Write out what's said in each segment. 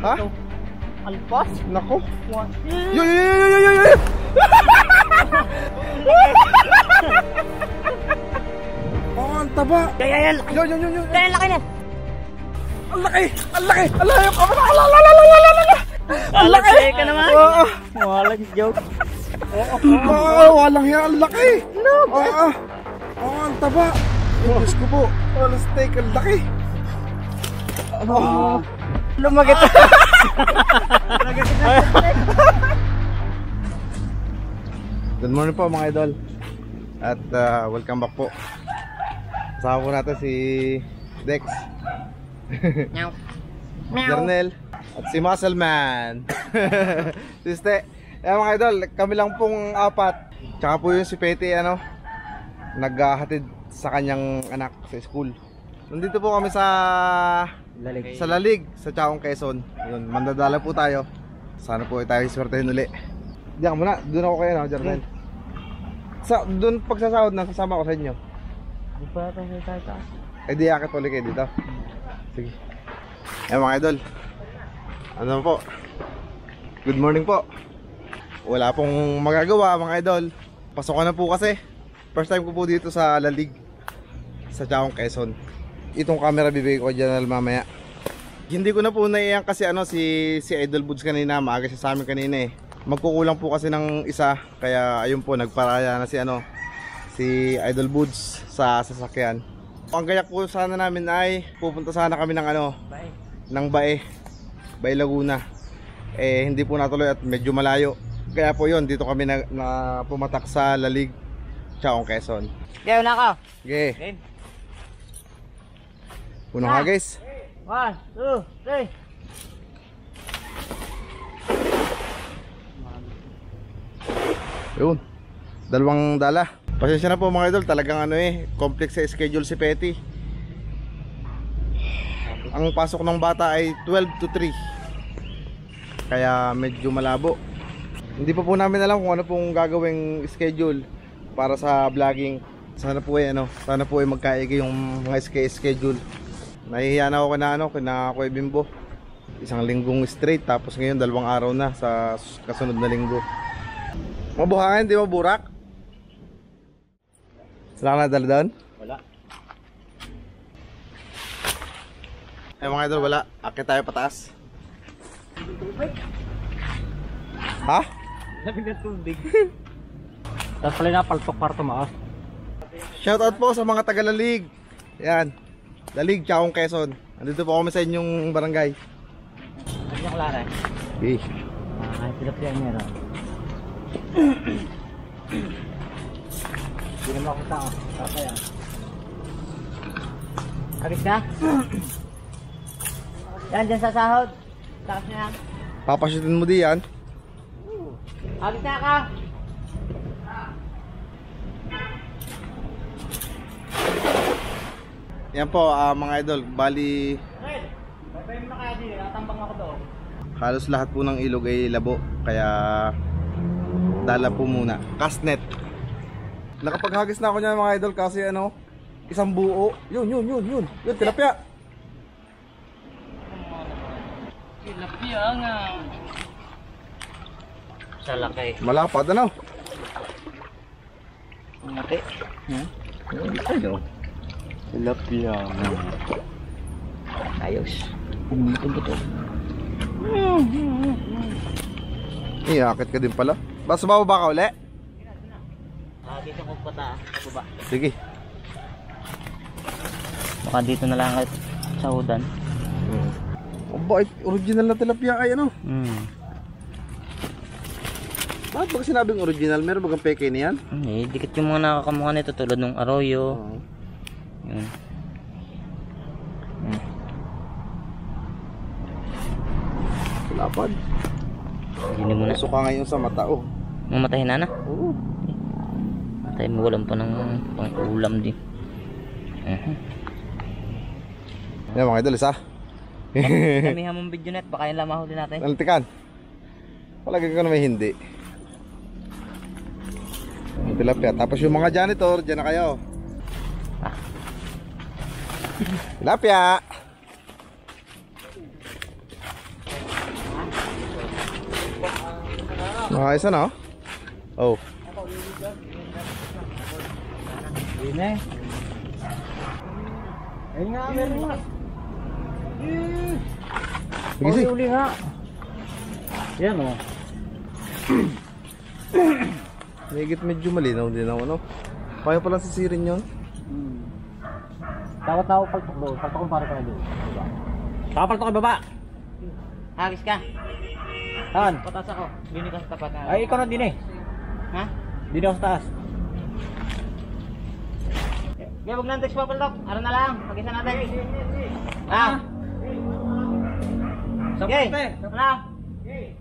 Ha? Alpas? Nako. What? Yo! Oh, ang taba. Yan. Yo. Yan, laki na. Ang laki. Ang laki yung kamera. Ang laki ka naman. Walang joke. Walang yan. Ang laki. Ang taba. Diyos ko po. Walang steak. Ang laki. Lumagit. Good morning po mga idol. At welcome back po. Kasama po natin si Dex, Meow. Jernel, at si Muscleman. Siste. Mga idol, kami lang pong apat. Tsaka po yung si Petty, naghahatid sa kanyang anak sa school. Nandito po kami sa Lalig, sa Chaong, Quezon. Yun, mandadala po tayo. Sana po tayo swertehin uli. Diyan muna, doon ako kayo, Jernel. Doon pagsasahod na, sasama ko sa inyo. Di pa natin sa taas. Ay di akit ulit kayo dito. Sige. Mga idol, ano po, good morning po. Wala pong magagawa mga idol. Pasok na po kasi. First time ko po dito sa Lalig, sa Chaong, Quezon. Itong camera bibigay ko dyan mamaya. Hindi ko na po naiyan kasi si Idol Buds kanina. Maaga siya sa amin kanina eh. Magkukulang po kasi ng isa. Kaya ayun po, nagparaya na si Idol Buds sa sasakyan. Ang gayak po sana namin ay pupunta sana kami ng Bae Laguna. Hindi po natuloy at medyo malayo. Kaya po yun, dito kami na pumatak sa Lalig, Chaong, Quezon. Kaya na ka. Okay. Unang guys. 1, 2, 3. Yun, dalawang dala. Pasensya na po mga idol, talagang complex sa schedule si Petty. Ang pasok ng bata ay 12 to 3. Kaya medyo malabo. Hindi pa po namin alam kung ano pong gagawing schedule para sa vlogging. Sana po ay magkaigi yung mga schedule. Nahihiya na ako kina Kuya Bimbo. Isang linggong straight, tapos ngayon 2 araw na sa kasunod na linggo. Mabuhangin, di mo burak? Wala ka nadala doon? Wala. Mga idol, wala. Akit tayo pataas. Ha? Labig na tubig. Tapos pala napaltok para tumaas. Shoutout po sa mga taga-Lalig. Yan, Lalig, Chaong, Quezon. Andito po kami sa inyong barangay. Ano yung klara? Okay. Ay, tilapia niya rin. Hindi naman ako tao. Tataya. Agit ka? Yan, dyan sa sahod. Takas niya yan. Papashutin mo di yan. Agit na ka! Yan po mga idol, bali Red! Babay mo na kaya din. Natambang ako doon. halos lahat po ng ilog ay labo. Kaya dala po muna. Castnet. Nakapaghagis na ako niyan mga idol kasi isang buo. Yun, tilapia. Tilapia nga. Sa laki. Malapad Laki. Tilapia nga. Ayos. Buto-buto. Iakit ka din pala. Basta bababa ka uli? Dito ko pata. Baba. Sige. Baka dito na lang at sahudan. Original na tilapia ay Bakit ba sinabing original? Meron bagang peke niyan? Dikit yung mga nakakamukha nito tulad ng arroyo. Yun. Lapad. Hindi mo na. Suka ngayon sa mata Mamatahin na na? Oo. Matay mo walang pa ng pang-ulam din. Yan mga idol, isa. Damihan mong video net, baka yung lamahuli natin. Nalitikan. Palagay ko na may hindi. Yung tilapia. Tapos yung mga janitor, dyan na kayo. Tilapia. Nakayos na, oh. Hindi na eh. Ayun nga, meron nga. Sige, Uli nga. Yan o. Higit medyo malinaw din ako, no? Kaya pala sisirin yun. Tawat na ako paltok doon. Paltok kong para ka doon. Paltok ka baba. Hagis ka. Saan? Patas ako. Dini ka sa tapat na. Ay, ikaw na din eh. Ha? Dini ako sa taas. Kaya huwag nang text pa paltok. Araw na lang. Pag-isa natin. Ha? Okay. Ano?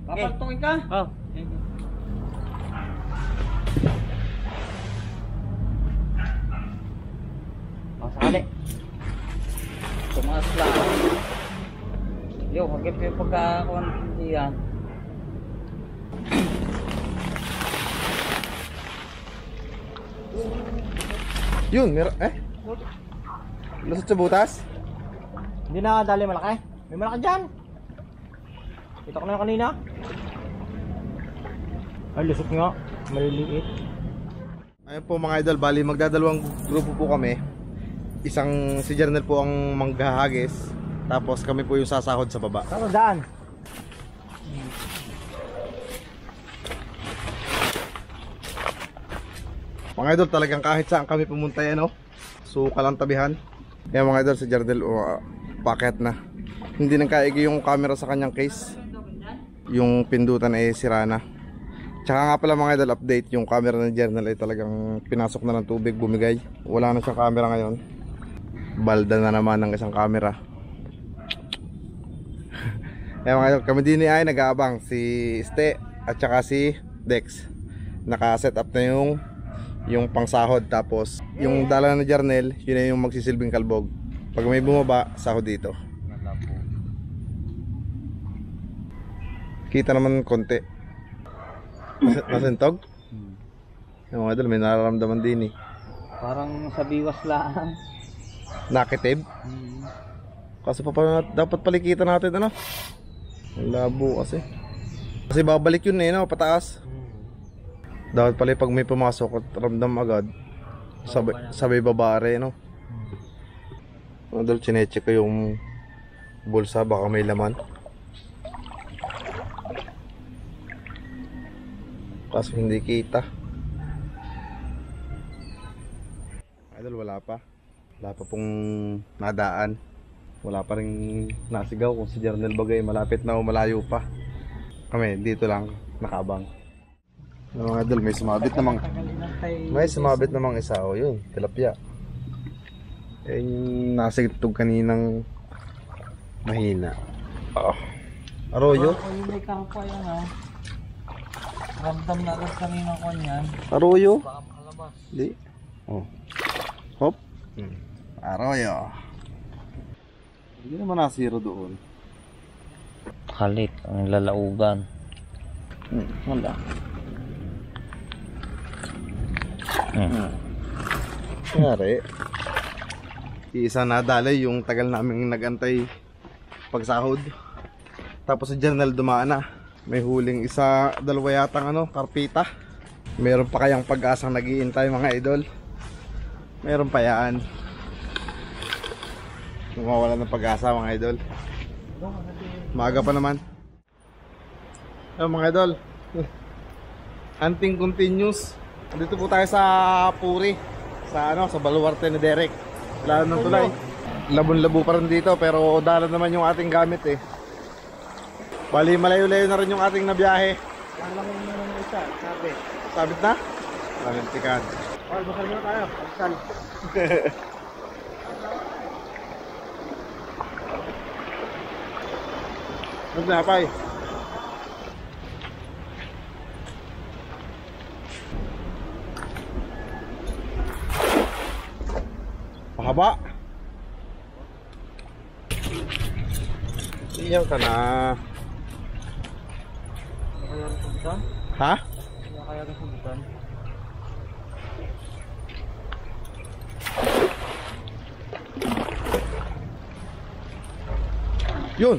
Papaltokin ka? Oo. Sakali. Tumaas lang. Yo, hagip yung pagkakakuan diyan. Yun, meron, lusot sa butas? Hindi na dali malaki. May malaki dyan. Kita ko na kanina. Ay, lusot nga. Maliliit. Ayun po mga idol, bali magdadalawang grupo po kami. Isang si Jernel po ang manghahagis, tapos kami po yung sasahod sa baba. Saan daan? Mga idol, talagang kahit saan kami pumunta yan, oh. Suka lang tabihan. Kaya mga idol, si Jernel packet na. Hindi nang kaigi yung camera sa kanyang case. Yung pindutan ay sira na. Tsaka nga pala mga idol, update, yung camera ng Jernel ay talagang pinasok na ng tubig, bumigay. Wala na siyang camera ngayon. Balda na naman ng isang camera. Kaya mga idol, kami din ay nag-aabang si Ste at saka si Dex. Naka-set up na yung pangsahod, tapos yung dala na Jernel, yun na yung magsisilbing kalbog. Pag may bumaba, sahod dito. Kita naman konti. Masintog? Yung mga idol, may nararamdaman din eh. Parang sa biwas lang. Nakitib? Kasi dapat palikitan natin, ano? Ang labo kasi. Kasi babalik yun eh, no? Pataas. Dapat pala pag may pumasok at ramdam agad, sabay babare, no? Mga idol, chinecheck ko yung bulsa, baka may laman. Kaso hindi kita. Idol, wala pa pong nadaan. Wala pa rin nasigaw kung si Jernel bagay malapit na o malayo pa. Kami dito lang nakaabang. Mga idol, may sumabit namang isa, o yun, tilapia. Eh, yung nasigtog kaninang mahina. Arroyo? May karpa yan ha. Ramdam na agad kanina ko yan. Arroyo? Baka makalabas. Di. Oh. Hop. Arroyo. Hindi naman nasiro doon. Halit ang lalaugan. Wala. Nangyari. Isa nadalay yung tagal naming nagantay pagsahod. Tapos si Jernel dumaan na. May huling isa, dalawa yatang karpita. Meron pa kayang pag-asang nag-iintay mga idol? Meron pa yan. Mawawala ng pag-asa mga idol. Maaga pa naman. Mga idol, hunting continues. Dito po tayo sa Puri, sa baluarte ni Derek. Lalo ng tulay. Labon-labo pa rin dito, pero dalan naman yung ating gamit eh. Bali malayo-layo na rin yung ating nabiyahe. Alam mo naman isa, sabi. Sabit na? Malintikan. Oh, basal muna tayo. Basal. Nagdapay. Mahaba. Iyaw ka na. Kaya rin subutan? Ha? Kaya rin subutan? Yun.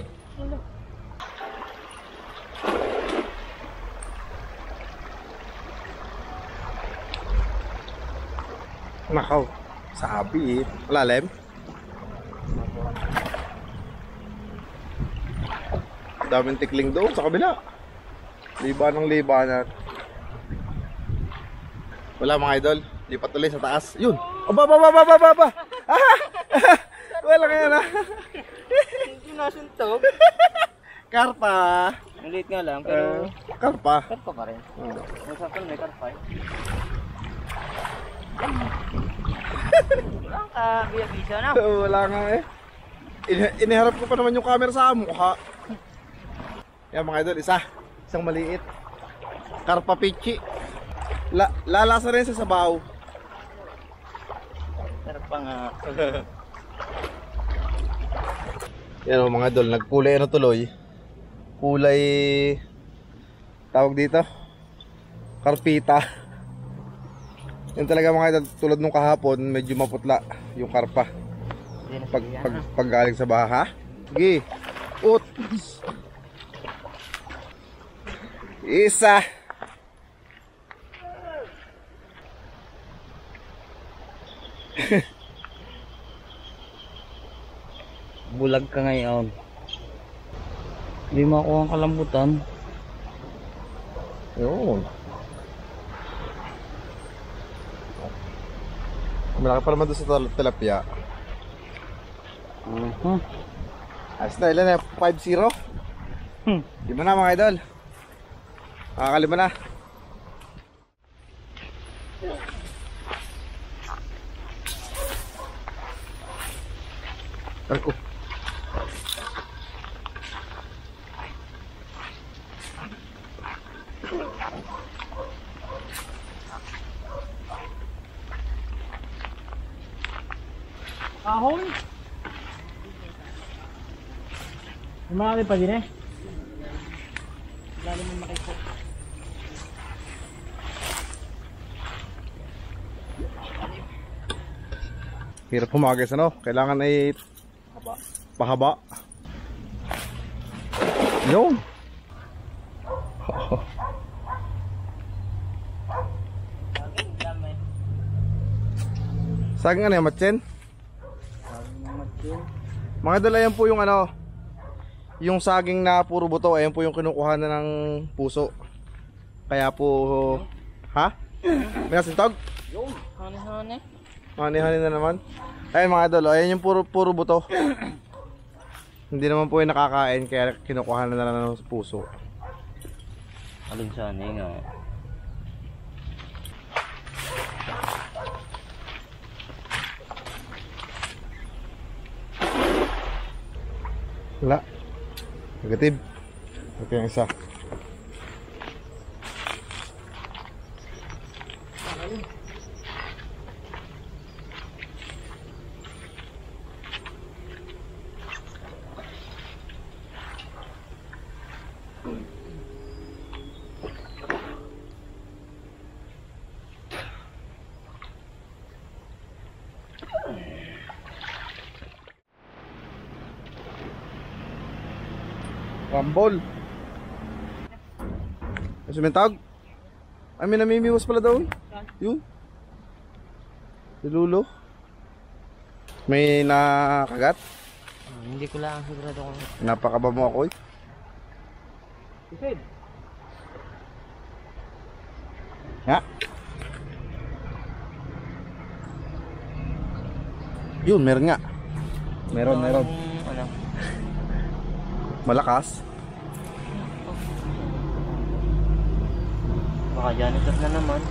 Nakaw. Sabi eh. Malalim. Daming tikling doon sa kabila. Liban ng libanan. Wala mga idol. Lipat ulit sa taas. Yun. Aba. Wala kaya na. Hindi nasuntog. Karpa. Maliit nga lang, pero Karpa. karpa pa rin. May sakal, may karpa eh. Wala ka, biya-bisa na. Wala nga eh. Iniharap ko pa naman yung camera sa mukha. Yan mga idol, isang maliit. Karpa pichi. Lalasa rin sa sabaw. Sarap pa nga. Yan o mga idol, nagkulay ano tuloy. Kulay tawag dito karpita. Yan talaga mga idol, tulad nung kahapon, medyo maputla yung karpa. Pag galing sa baha. Sige. Ut. Isa. Bulag ka ngayon. Hindi makuha ang kalambutan. Yun. Malaki pa naman doon sa tilapia. Ayos na, ilan na? 5-0? Lima na mga idol. Nakakalima na. Tarko. Ahon. Marami pa din eh. Lalo mo makikot. Hirap humagis ano? Kailangan ay pahaba. Yun. Saging ano yung matchen? Mga idol, ayan po yung ano, yung saging na puro buto, ayan po yung kinukuha na ng puso. Kaya po, ha? May nasintog? Yung, hane-hane. Hane-hane na naman. Ayan mga idol, ayan yung puro buto. Hindi naman po yung nakakain, kaya kinukuha na lang ng puso. Alin sa hane nga. Wala. Negative. Okay yung isa. Rambol. Ay, sumentag. Ay, may namimiwas pala daw. Yun. Silulo. May nakagat. Hindi ko lang sigurado kung Napakaba mo ako eh. Isid. Ha? Yun, meron nga. Meron. Ano? Malakas. Baka janitor na naman.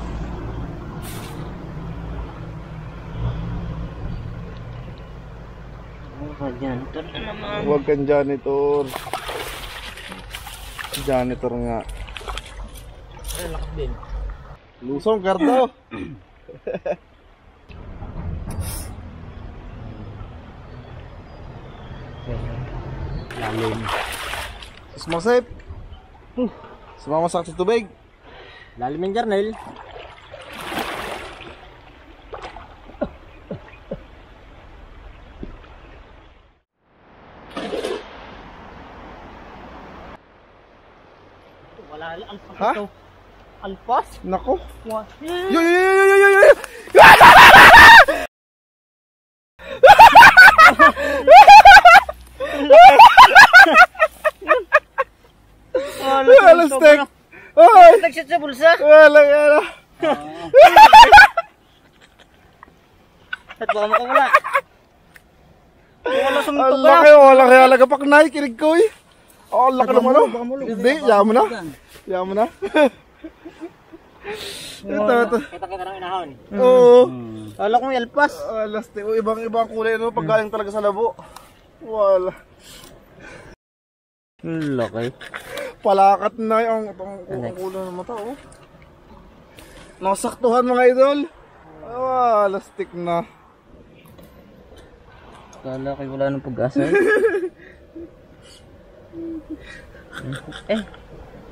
Baka janitor na naman. Huwag kang janitor. Janitor nga. Ay, lakas din. Lusong, kardo. Lalim. Sumasip. Sumamasak sa tubig. Lalim yung jarnel. Wala, alpas Ha? ito. Alpas? Nako. What? Yo! stick! Oy! Nag-shoot sa bulsa. Wala yan. At baka makawala. Wala Ang sumuntok laki, wala kaya lagapak na, kinig ko eh. Oh, ang laki naman oh. Hindi, yaman na. Yaman na. Ito. Kita-kita ng inahon. Oo. Kala kong yalpas. Last ibang kulay no, pag galing talaga sa labo. Wala. Laki. Palakat na yung kulay ng mata oh. Nasaktuhan mga idol. Wala, stick na. Kala ko wala nang pag-asa.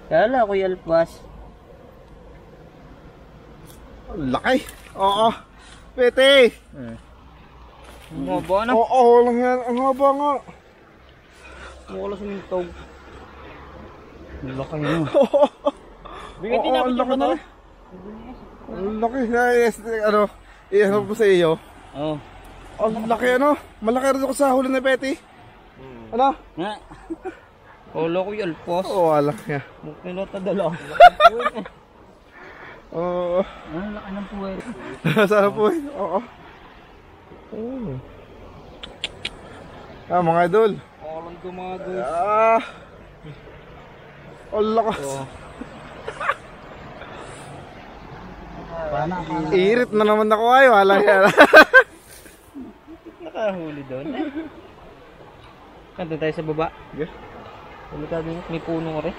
Kala ko yalpas. Laki. Oo. Pete. Ang haba na. Oo, lang yan. Ang haba nga. Wala sumintog. Ang laki na. Bigatin Oo, na ang ako laki na. to. Ang laki na. Ano, ihanap ko sa iyo. Oo. Ang laki ano. Malaki rin ako sa huli ni Pete. Ano? Nga. Kala ko yalpas. Oo, wala nga. Pinota dala. Oo. Ang laki ng puwer. Sarap po eh. Oo. Mga idol. Alam ko mga guys. Ang lakas. Irit na naman ako ay. Wala yan. Nakahuli doon. Kanto tayo sa baba. Yeah. Huli tayo din. May puno rin.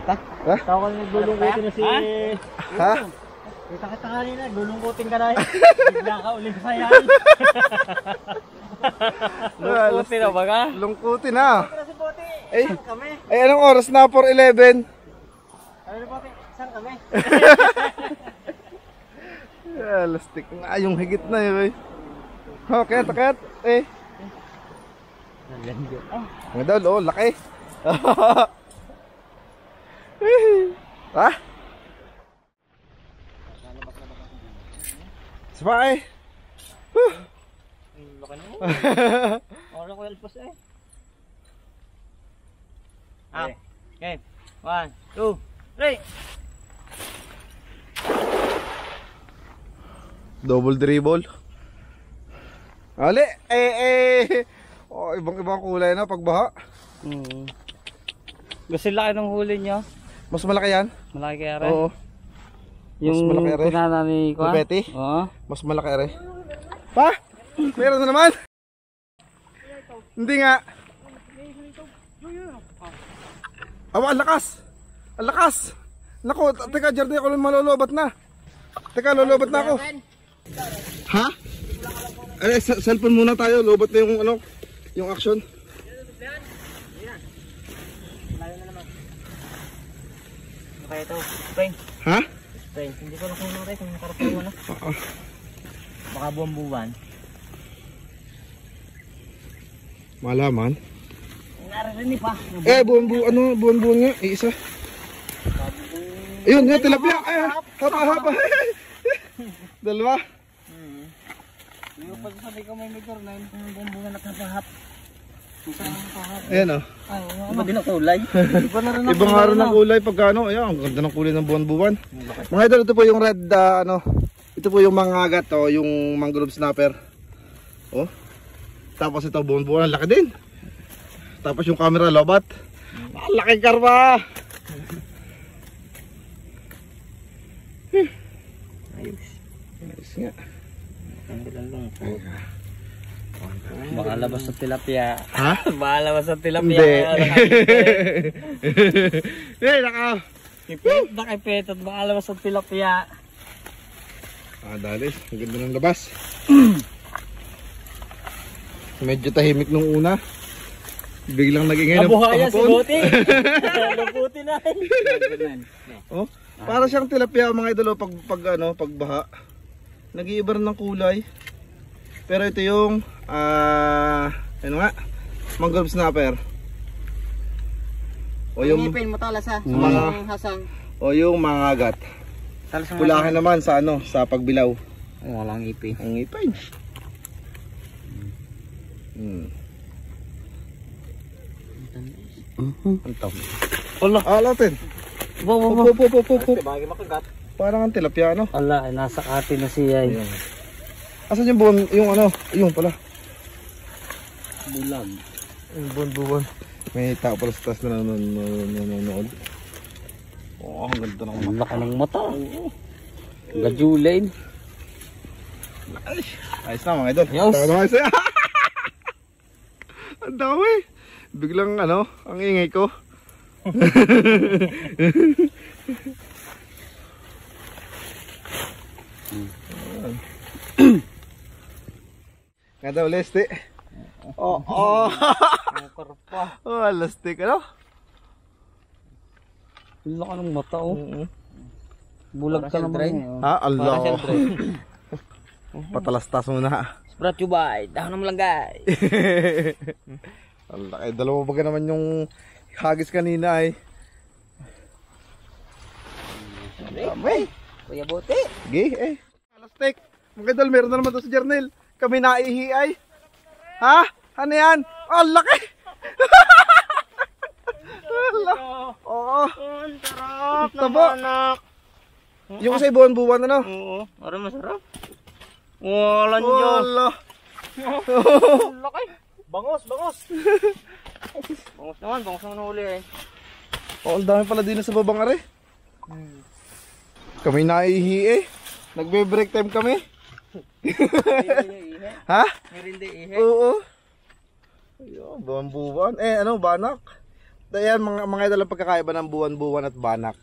Ha? Ha? Tawag ka naglulungkutin na si... Ha? Kita kanina, lulungkutin ka na yun. Bigla ka ulit sa yan. Lungkutin na ba ka? Lungkutin na. Saan si Bote? Eh, Saan kami? ay anong oras na? 4:11. Ano ni Bote? Saan kami? Lastik na yung higit na yun. Okay, takat. Ang idol, oh, laki. Ha? Sabay. Laki na mo. Wala ko yalpas eh. Okay. 1, 2, 3. Double dribble. Ali, oh, ibang kulay na pagbaha. Kasi laki ng huli niya. Mas malaki yan? Malaki kaya rin. Oo. Yung mas malaki rin. pinana ni Kuan? Betty? Oo. Mas malaki rin. Pa? Meron na naman? Hindi nga. Awa, ang lakas! Ang lakas! Naku, teka, Jardy, ako lang malolobat na. Teka, lolobat na ako. Ha? Ay, cellphone muna tayo. Lobat na yung ano, yung action. Kaya ito, Spain. Ha? Spain. Hindi ko lang kung natin kung nakarating mo na. Baka buwan-buwan. Malaman. Narinig pa. Buwan-buwan nga. Isa. Ayun, nga, tilapia. Ay, hapa. Dalawa. Hindi ko pagsasabi ko may major na yung buwan-buwan at hapahap. Ayan o. Iba din ang kulay. Iba na rin ang Ibang araw ng kulay pagka ano. Ayan, ang ganda ng kulay ng buwan-buwan. Mga idol, ito po yung red, ito po yung mangagat, yung mangrove snapper. Oh. Tapos ito buwan-buwan, laki din. Tapos yung camera lobat. Laki karma. Ayos nga. Baka labas sa tilapia. Ha? Baka labas sa tilapia. Hindi. Ipit na ipit at baka labas sa tilapia. Dali. Ang ganda ng labas. Medyo tahimik nung una. Biglang naging ngayon. Nabuhaya si Bote. Nabuti na. Oh, para siyang tilapia mga idolo pag baha. Nag-iiba rin ng kulay. Pero ito yung ano nga? Mangrove snapper. O yung ngipin mo talas ha. Mga hasang. O yung mangagat. Pulahan naman sa sa pagbilaw. Walang ngipin. Ang ngipin. Ang tamis. Wala. Alatin. Bo. Bagay makagat. Parang ang tilapia, ano? Ala, nasa atin na siya. Asan yung buwan? Yung ano? Yung pala. Bulag. Yung buwan. May tao pala sa taas na nanonood. Oo, ang ganda ng Ang laki ng mata. Gajulain. Ayos na mga idol. Yes. Tara naman sa'yo. Ang dami. Biglang ano, ang ingay ko. Nga daw, Leste. Oo. Ang karpa. Oh, lastik ano? Ang laki ng mata, oh. Bulag ka naman. Ha? Allah. Patalastas muna. Brought you by Dahon ng Malunggay. Allah, eh, dalawa baga naman yung hagis kanina ay. May. Kuya Bote. Gay eh. Lastik. Mga idol, meron na naman to sa journal. Kami naihi ay. Ha? Ano yan? Oh, laki! Oo. Ang sarap ng banak. Yung sa buwan-buwan ano? Oo, parang masarap. Wala nyo. Wala. Laki. Bangos. Bangos naman huli eh. Oh, ang dami pala din sa babang are. Kami naihi eh. Nagbe-break time kami. Ha? Meron din ihe. Oo. Ayun, buwan-buwan. Eh, ano, banak. Ayan, mga idol ang pagkakaiba ng buwan-buwan at banak.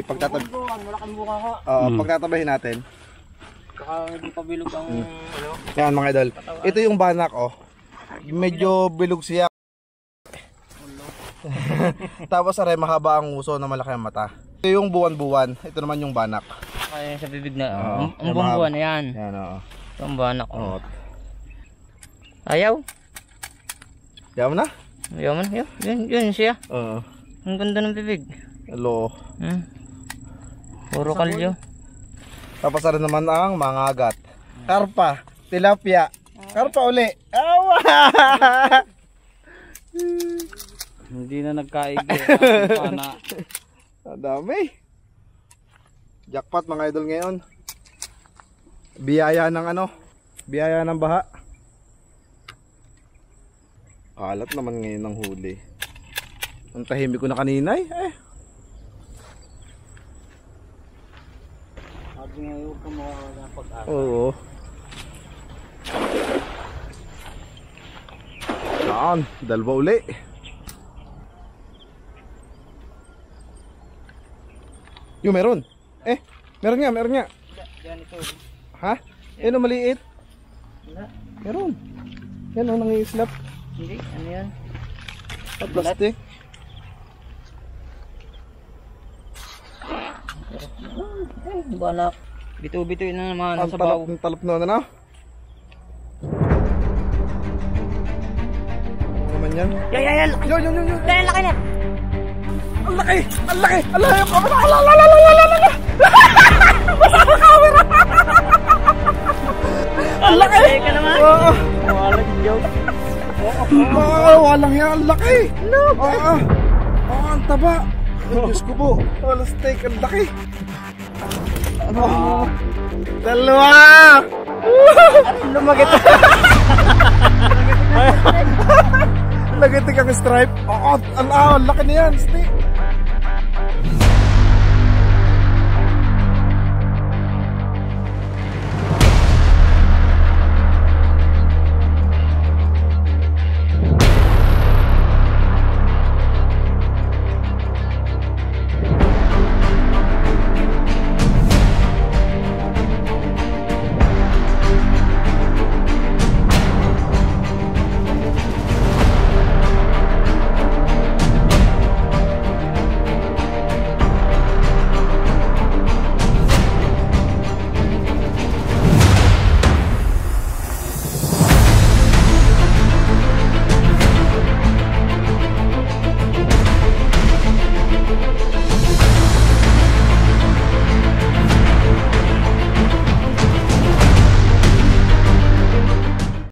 Pagtatabi. Malaking buka ka. Pagtatabihin natin. Baka hindi pa bilog ang ano. Yan mga idol. Ito yung banak, oh. Medyo bilog siya. Tapos aray, mahaba ang uso na malaki ang mata. Ito yung buwan-buwan. Ito naman yung banak. Kaya sa bibig na. Oo, Ang buwan na yan. Yan, oo. Ito ang banak. Oo. Ayaw? Ayaw mo na? Ayaw man. Yun siya. Oo. Ang ganda ng bibig. Hello. Puro kalyo. Tapos aray naman ang mga agat. Karpa. Tilapia. Karpa uli. Awa! Hindi na nagkaigi. Pana. Ang dami. Jackpot mga idol ngayon. Biyaya ng ano? Biyaya ng baha. Alat naman ngayon ng huli. Ang tahimik ko na kanina eh. Sabi ngayon po mawawala ng pag-asa. Oo. Saan? Dalawa uli. Yung meron. Meron nga. Yan ito. Ha? Yan o maliit. Wala. Meron. Yan o nangiislap. Hindi. Ano yan? Sa plastic. Banak. Bito-bito yun na naman. Ang Sa baw. talap na ano? Ano naman yan? Yan. Yun. Yan, laki na. Ang laki! Ang laki! Ala! Masama camera! Ang laki! Ka naman. Oo! Walang joke. Walang yan! Ang laki! Oo! Ang taba! Ay, Diyos ko po! Walang steak! Ang laki! Dalawa! Lumagit! Lagitik ang stripe! Oo! Ang laki na yan! Steak!